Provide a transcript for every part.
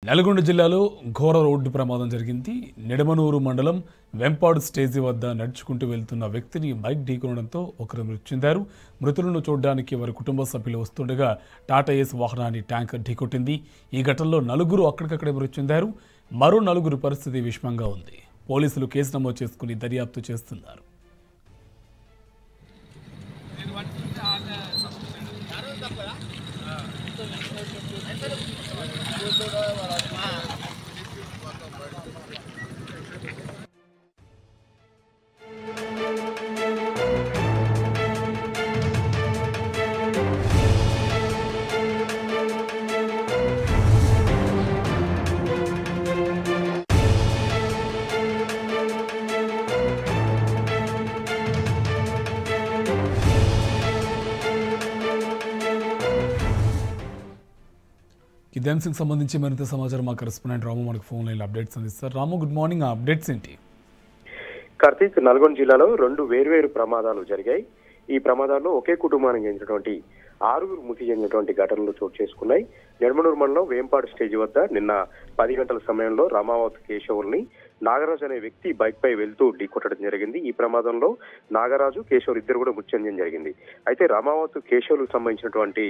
నల్గొండ జిల్లాలో ఘోర రోడ్డు ప్రమాదం జరిగింది. నిడమనూరు మండలం వెంపాడు స్టేజీ వద్ద నడుచుకుంటూ వెళ్తున్న వ్యక్తిని బైక్ ఢీకొనడంతో ఒకరు మృతి చెందారు. మృతులను చూడడానికి వారి కుటుంబ సభ్యులు వస్తుండగా టాటా ఏస్ వాహనాన్ని ట్యాంకర్ ఢీకొట్టింది. ఈ ఘటనలో నలుగురు అక్కడికక్కడే మృతి చెందారు. మరో నలుగురు పరిస్థితి విషమంగా ఉంది. పోలీసులు కేసు నమోదు చేసుకుని దర్యాప్తు చేస్తున్నారు. ఇదే అంశంకి సంబంధించి మరింత సమాచారం మా కరెస్పాండెంట్ రాము మనకు ఫోన్ లైన్ అప్డేట్స్ అందిస్తారు. రాము, గుడ్ మార్నింగ్. ఆ అప్డేట్స్ ఏంటి? కార్తీక్, నల్గొండ జిల్లాలో 2 వేర్వేరు ప్రమాదాలు జరిగాయి. ఈ ప్రమాదాల్లో ఒకే కుటుంబానికి చెందినటువంటి 6 మృతి చెందినటువంటి ఘటనలు చోటు చేసుకున్నాయి. నిడమనూరు మండలం వేంపాడు స్టేజ్ వద్ద నిన్న 10 గంటల సమయంలో రామావత్ కేశవుల్ని నాగరాజు అనే వ్యక్తి బైక్ పై వెళ్తూ ఢీకొట్టడం జరిగింది. ఈ ప్రమాదంలో నాగరాజు, కేశవులు ఇద్దరు కూడా మృతి చెందడం జరిగింది. అయితే రామావత్ కేశవులకు సంబంధించినటువంటి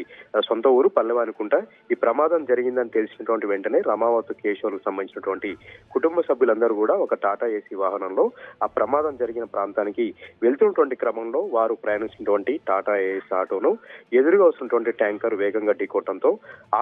సొంత ఊరు పల్లెవానుకుంట. ఈ ప్రమాదం జరిగిందని తెలిసినటువంటి వెంటనే రామావత్ కేశవులకు సంబంధించినటువంటి కుటుంబ సభ్యులందరూ కూడా ఒక టాటా ఏసీ వాహనంలో ఆ ప్రమాదం జరిగిన ప్రాంతానికి వెళ్తున్నటువంటి క్రమంలో వారు ప్రయాణించినటువంటి టాటా ఏస్ ఆటోను ఎదురుగా వస్తున్నటువంటి ట్యాంకర్ వేగంగా ఢీకొట్టడంతో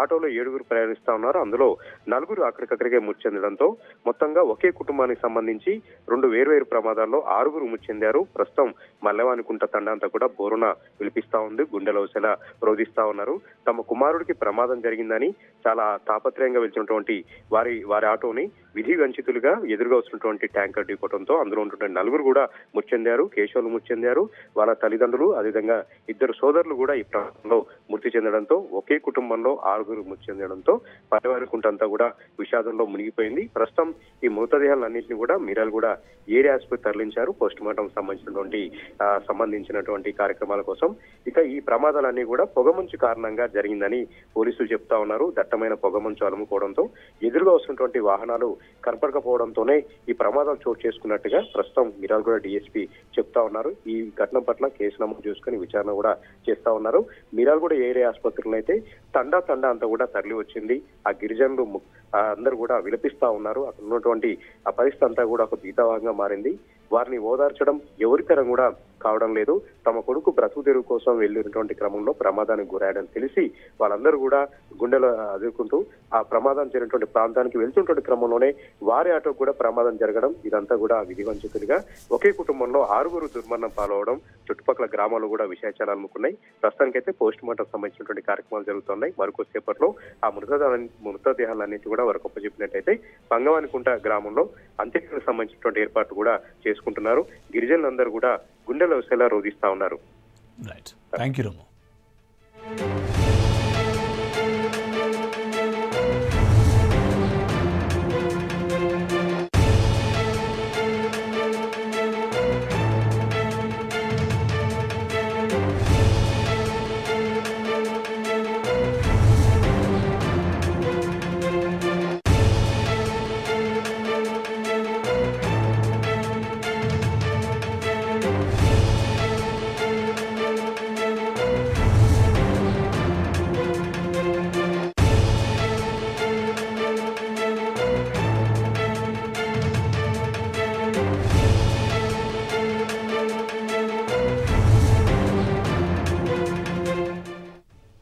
ఆటోలో 7 ప్రయాణిస్తా ఉన్నారు. అందులో 4 అక్కడికక్కడికే మృతి చెందడంతో మొత్తంగా ఒకే కుటుంబానికి సంబంధించి 2 వేర్వేరు ప్రమాదాల్లో 6 మృతి చెందారు. ప్రస్తుతం మల్లెవానికుంట తండ అంతా కూడా బోరున విలిపిస్తా ఉంది, గుండెల ఉసెల రోధిస్తా ఉన్నారు. తమ కుమారుడికి ప్రమాదం జరిగిందని చాలా తాపత్రయంగా వెళ్తున్నటువంటి వారి ఆటోని విధి వంచితులుగా ఎదురుగా వస్తున్నటువంటి ట్యాంకర్ ఢీకొట్టడంతో అందులో ఉన్నటువంటి 4 కూడా మృతి చెందారు. కేశవులు మృతి చెందారు. వాళ్ళ తల్లిదండ్రులు, అదేవిధంగా 2 సోదరులు కూడా ఈ ప్రమాదంలో మృతి చెందడంతో ఒకే కుటుంబంలో 6 మృతి చెందడంతో పల్లెవానికుంట అంతా కూడా విషాదంలో మునిగిపోయింది. ప్రస్తుతం ఈ మృతదేహాలన్నింటినీ కూడా మిర్యాలగూడ ఏరియా ఆసుపత్రి తరలించారు పోస్ట్ మార్టం సంబంధించినటువంటి కార్యక్రమాల కోసం. ఇక ఈ ప్రమాదాలన్నీ కూడా పొగమంచు కారణంగా జరిగిందని పోలీసులు చెప్తా ఉన్నారు. దట్టమైన పొగమంచు అలుముకోవడంతో ఎదురుగా వస్తున్నటువంటి వాహనాలు కనపడకపోవడంతోనే ఈ ప్రమాదం చోటు చేసుకున్నట్టుగా ప్రస్తుతం మిర్యాలగూడ డీఎస్పీ చెప్తా ఉన్నారు. ఈ ఘటన పట్ల కేసు నమోదు చేసుకుని విచారణ కూడా చేస్తా ఉన్నారు. మిర్యాలగూడ ఏరియా ఆసుపత్రిలో అయితే తండా అంతా కూడా తరలి వచ్చింది. ఆ గిరిజనులు అందరూ కూడా విలపిస్తా ఉన్నారు. అక్కడ ఉన్నటువంటి ఆ పరిస్థితి అంతా కూడా ఒక భీతావహంగా మారింది. వారిని ఓదార్చడం ఎవరితరం కూడా కావడం లేదు. తమ కొడుకు బ్రతుకు తెరువు కోసం వెళ్ళినటువంటి క్రమంలో ప్రమాదానికి గురయ్యాడని తెలిసి వాళ్ళందరూ కూడా గుండెలు అదుర్కొంటూ ఆ ప్రమాదం జరిగినటువంటి ప్రాంతానికి వెళ్తున్నటువంటి క్రమంలోనే వారి ఆటో కూడా ప్రమాదం జరగడం, ఇదంతా కూడా విధివంచితులుగా ఒకే కుటుంబంలో 6 దుర్మరణం పాలవడం చుట్టుపక్కల గ్రామాలు కూడా విషయాచారాలు అమ్ముకున్నాయి. ప్రస్తుతానికైతే పోస్ట్ మార్టం సంబంధించినటువంటి కార్యక్రమాలు జరుగుతున్నాయి. మరికొద్దిసేపట్లో ఆ మృతదేహాలన్నింటి కూడా వారికి అప్పచెప్పినట్టయితే పంగవానికుంట గ్రామంలో అంత్యక్రియలకు సంబంధించినటువంటి ఏర్పాట్లు కూడా చేసుకుంటున్నారు. గిరిజనులందరూ కూడా గుండెల ఉసెలా రోధిస్తా ఉన్నారు. Right, thank you.